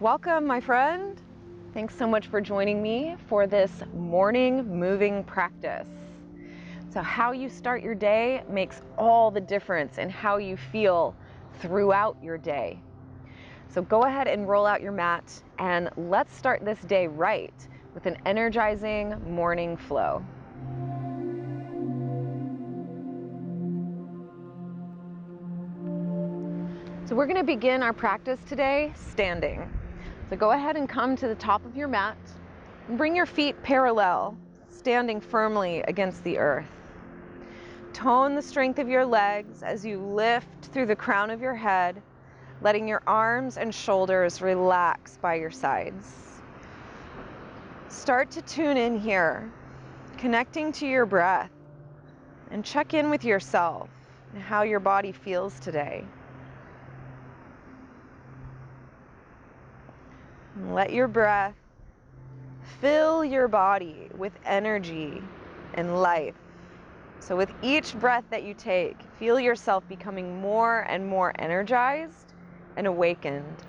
Welcome, my friend. Thanks so much for joining me for this morning moving practice. So how you start your day makes all the difference in how you feel throughout your day. So go ahead and roll out your mat and let's start this day right with an energizing morning flow. So we're going to begin our practice today standing. So go ahead and come to the top of your mat and bring your feet parallel, standing firmly against the earth. Tone the strength of your legs as you lift through the crown of your head, letting your arms and shoulders relax by your sides. Start to tune in here, connecting to your breath, and check in with yourself and how your body feels today. Let your breath fill your body with energy and life. So with each breath that you take, feel yourself becoming more and more energized and awakened.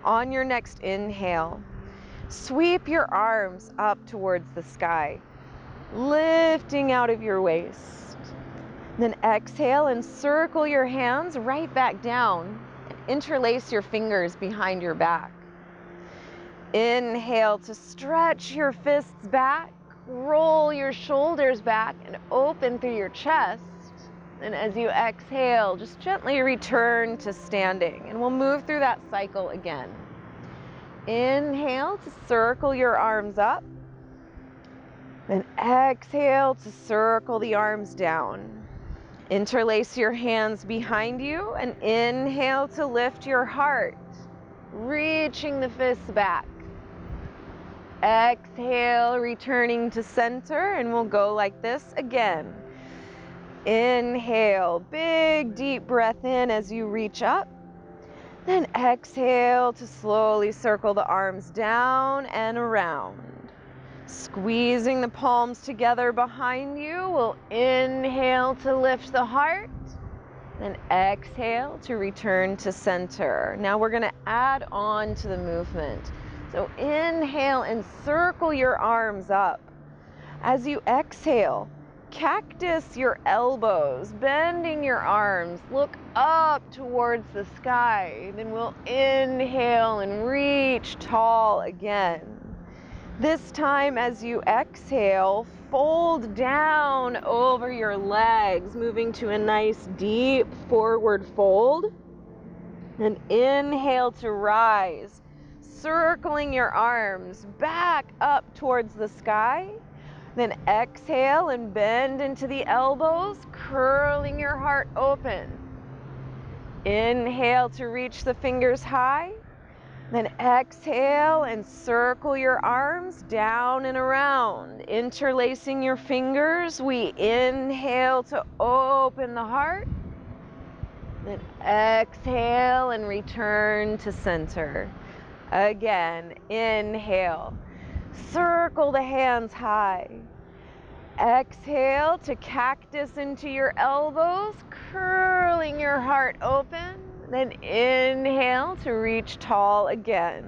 On your next inhale, sweep your arms up towards the sky, lifting out of your waist. Then exhale and circle your hands right back down. Interlace your fingers behind your back. Inhale to stretch your fists back, roll your shoulders back and open through your chest. And as you exhale, just gently return to standing, and we'll move through that cycle again. Inhale to circle your arms up, then exhale to circle the arms down. Interlace your hands behind you and inhale to lift your heart, reaching the fists back. Exhale, returning to center, and we'll go like this again. Inhale, big deep breath in as you reach up. Then exhale to slowly circle the arms down and around. Squeezing the palms together behind you, we'll inhale to lift the heart, then exhale to return to center. Now we're going to add on to the movement. So inhale and circle your arms up. As you exhale, cactus your elbows, bending your arms, look up towards the sky. Then we'll inhale and reach tall again. This time as you exhale, fold down over your legs, moving to a nice deep forward fold. And inhale to rise, circling your arms back up towards the sky. Then exhale and bend into the elbows, curling your heart open. Inhale to reach the fingers high. Then exhale and circle your arms down and around. Interlacing your fingers, we inhale to open the heart. Then exhale and return to center. Again, inhale, circle the hands high. Exhale to cactus into your elbows, curling your heart open. Then inhale to reach tall again.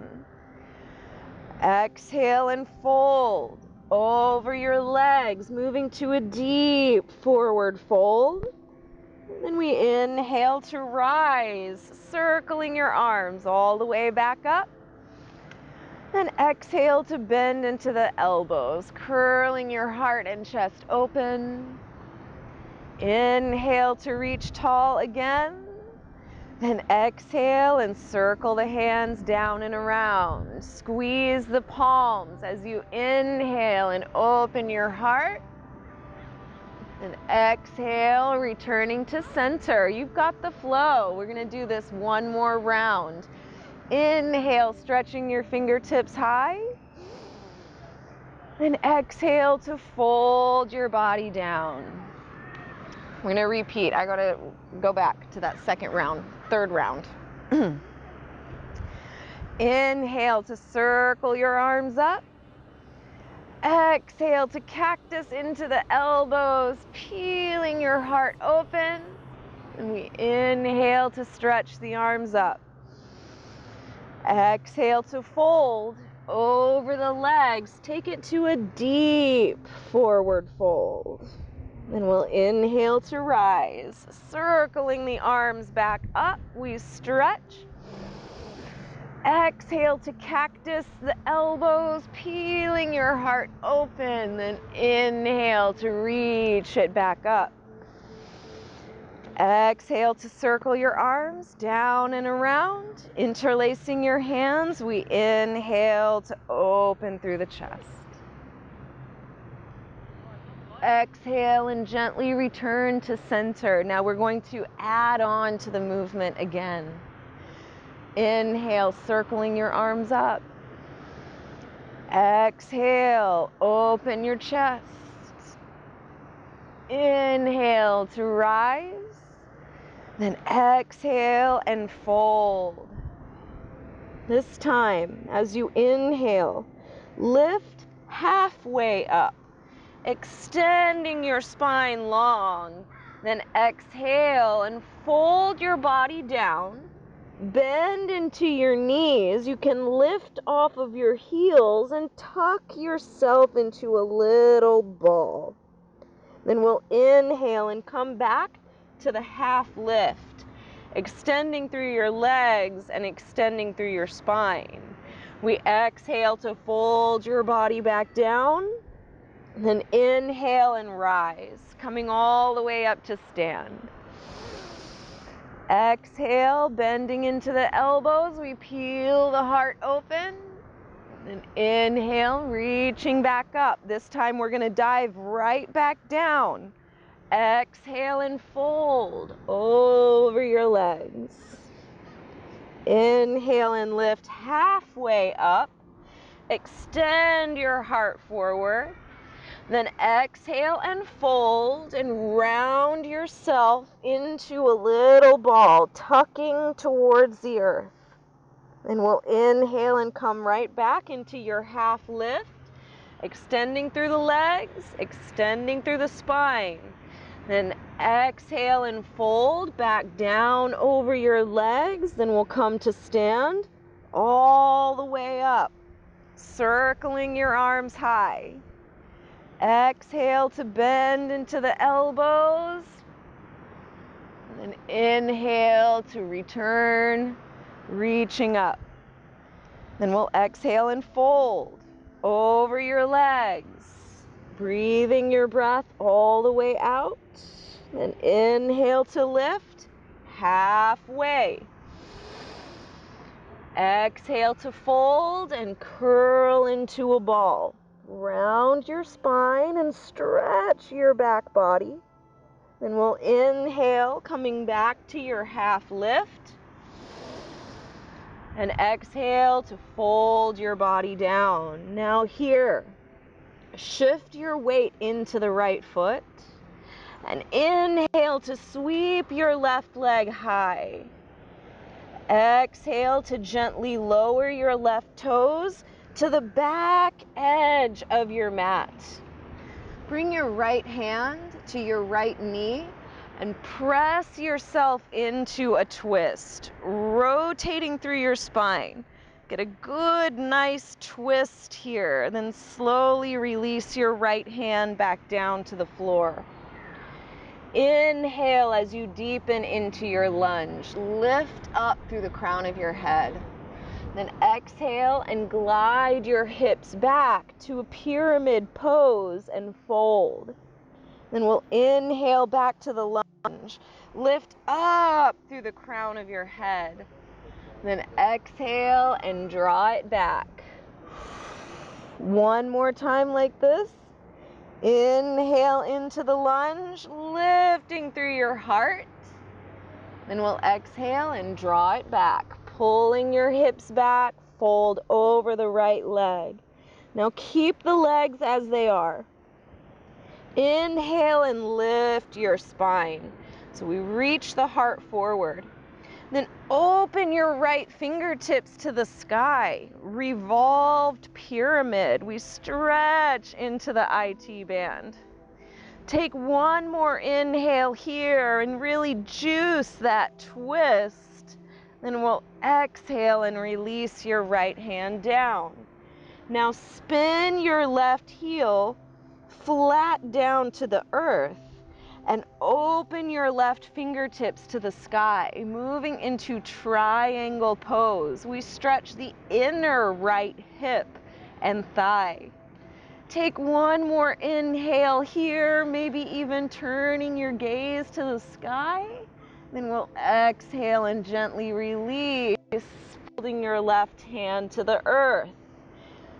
Exhale and fold over your legs, moving to a deep forward fold. Then we inhale to rise, circling your arms all the way back up. Then exhale to bend into the elbows, curling your heart and chest open. Inhale to reach tall again. Then exhale and circle the hands down and around. Squeeze the palms as you inhale and open your heart. And exhale, returning to center. You've got the flow. We're going to do this one more round. Inhale, stretching your fingertips high. And exhale to fold your body down. We're going to repeat. I got to go back to that second round, third round. Inhale to circle your arms up. Exhale to cactus into the elbows, peeling your heart open. And we inhale to stretch the arms up. Exhale to fold over the legs. Take it to a deep forward fold. Then we'll inhale to rise, circling the arms back up. We stretch. Exhale to cactus the elbows, peeling your heart open. Then inhale to reach it back up. Exhale to circle your arms down and around, interlacing your hands. We inhale to open through the chest. Exhale and gently return to center. Now we're going to add on to the movement again. Inhale, circling your arms up. Exhale, open your chest. Inhale to rise. Then exhale and fold. This time, as you inhale, lift halfway up, extending your spine long. Then exhale and fold your body down. Bend into your knees. You can lift off of your heels and tuck yourself into a little ball. Then we'll inhale and come back to the half lift, extending through your legs and extending through your spine. We exhale to fold your body back down. Then inhale and rise, coming all the way up to stand. Exhale, bending into the elbows. We peel the heart open. And inhale, reaching back up. This time we're going to dive right back down. Exhale and fold over your legs. Inhale and lift halfway up. Extend your heart forward. Then exhale and fold and round yourself into a little ball, tucking towards the earth. Then we'll inhale and come right back into your half lift, extending through the legs, extending through the spine. Then exhale and fold back down over your legs. Then we'll come to stand all the way up, circling your arms high. Exhale to bend into the elbows. And inhale to return, reaching up. Then we'll exhale and fold over your legs, breathing your breath all the way out. Then inhale to lift halfway. Exhale to fold and curl into a ball. Round your spine and stretch your back body. Then we'll inhale, coming back to your half lift. And exhale to fold your body down. Now here, shift your weight into the right foot. And inhale to sweep your left leg high. Exhale to gently lower your left toes to the back edge of your mat. Bring your right hand to your right knee and press yourself into a twist, rotating through your spine. Get a good, nice twist here. Then slowly release your right hand back down to the floor. Inhale as you deepen into your lunge. Lift up through the crown of your head. Then exhale and glide your hips back to a pyramid pose and fold. Then we'll inhale back to the lunge. Lift up through the crown of your head. Then exhale and draw it back. One more time like this. Inhale into the lunge, lifting through your heart. Then we'll exhale and draw it back, pulling your hips back, fold over the right leg. Now keep the legs as they are. Inhale and lift your spine. So we reach the heart forward. Then open your right fingertips to the sky. Revolved pyramid. We stretch into the IT band. Take one more inhale here and really juice that twist. Then we'll exhale and release your right hand down. Now spin your left heel flat down to the earth and open your left fingertips to the sky, moving into triangle pose. We stretch the inner right hip and thigh. Take one more inhale here, maybe even turning your gaze to the sky. Then we'll exhale and gently release, holding your left hand to the earth.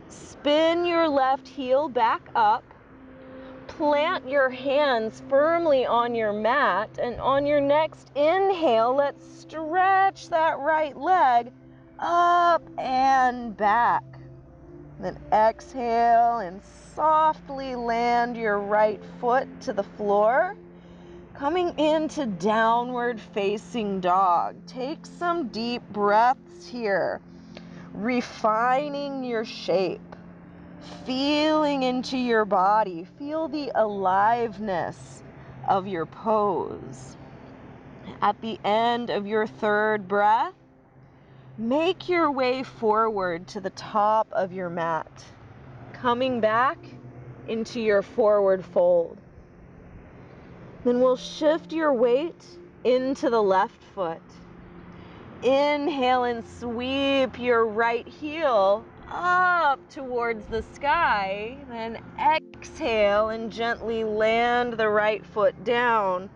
Spin your left heel back up. Plant your hands firmly on your mat, and on your next inhale, let's stretch that right leg up and back. Then exhale and softly land your right foot to the floor, coming into downward facing dog. Take some deep breaths here, refining your shape. Feeling into your body, feel the aliveness of your pose. At the end of your third breath, make your way forward to the top of your mat, coming back into your forward fold. Then we'll shift your weight into the left foot. Inhale and sweep your right heel up towards the sky, then exhale and gently land the right foot down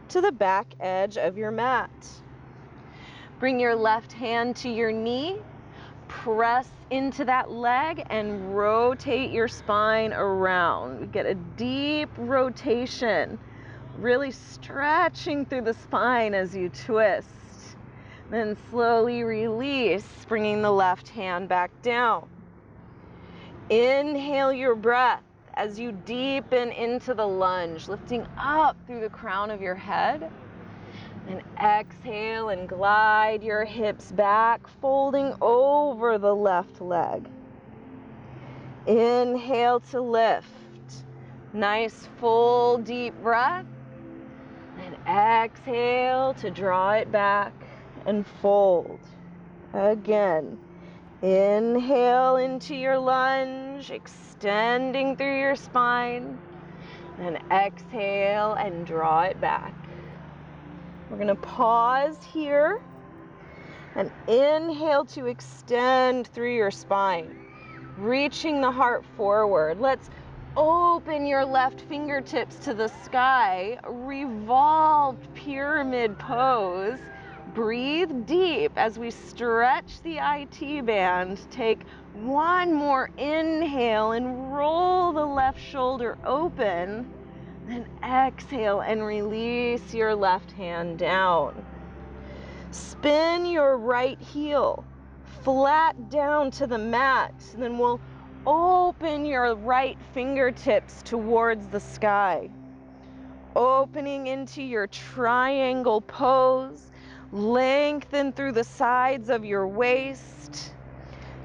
to the back edge of your mat. Bring your left hand to your knee, press into that leg and rotate your spine around. Get a deep rotation, really stretching through the spine as you twist. Then slowly release, bringing the left hand back down. Inhale your breath as you deepen into the lunge, lifting up through the crown of your head. And exhale and glide your hips back, folding over the left leg. Inhale to lift. Nice full deep breath. And exhale to draw it back and fold. Again, inhale into your lunge, extending through your spine, and exhale and draw it back. We're going to pause here and inhale to extend through your spine, reaching the heart forward. Let's open your left fingertips to the sky, revolved pyramid pose. Breathe deep as we stretch the IT band. Take one more inhale and roll the left shoulder open. Then exhale and release your left hand down. Spin your right heel flat down to the mat. Then we'll open your right fingertips towards the sky. Opening into your triangle pose. Lengthen through the sides of your waist.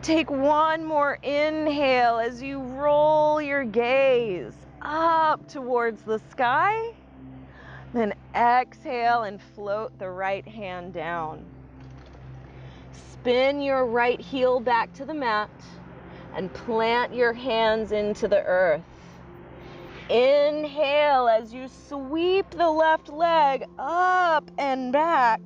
Take one more inhale as you roll your gaze up towards the sky. Then exhale and float the right hand down. Spin your right heel back to the mat and plant your hands into the earth. Inhale as you sweep the left leg up and back.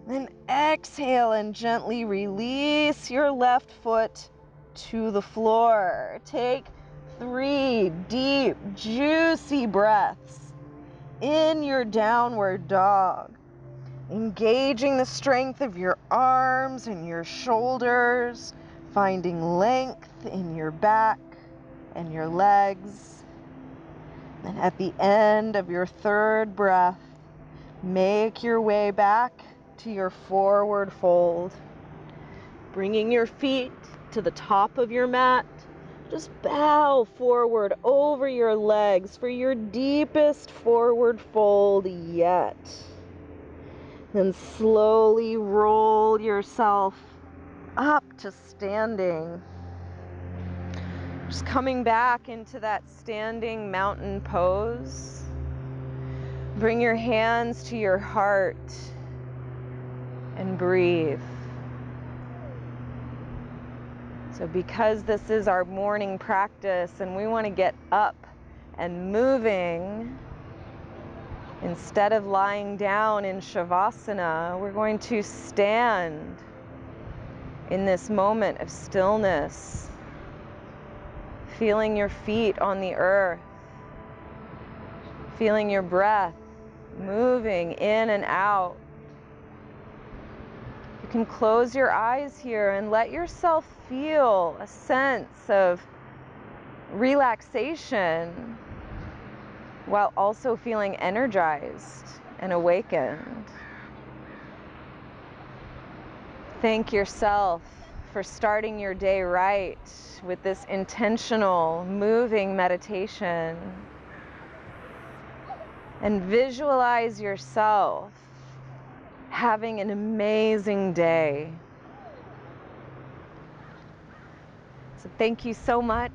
Then exhale and gently release your left foot to the floor. Take 3 deep, juicy breaths in your downward dog, engaging the strength of your arms and your shoulders, finding length in your back and your legs. And at the end of your third breath, make your way back to your forward fold, bringing your feet to the top of your mat. Just bow forward over your legs for your deepest forward fold yet. Then slowly roll yourself up to standing. Just coming back into that standing mountain pose. Bring your hands to your heart. and breathe. So because this is our morning practice and we want to get up and moving, instead of lying down in Shavasana, we're going to stand in this moment of stillness, feeling your feet on the earth, feeling your breath moving in and out. You can close your eyes here and let yourself feel a sense of relaxation while also feeling energized and awakened. Thank yourself for starting your day right with this intentional, moving meditation. And visualize yourself having an amazing day. So thank you so much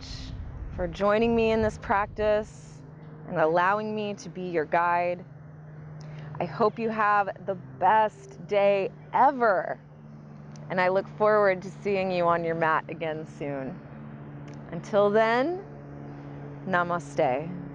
for joining me in this practice and allowing me to be your guide. I hope you have the best day ever, and I look forward to seeing you on your mat again soon. Until then, Namaste.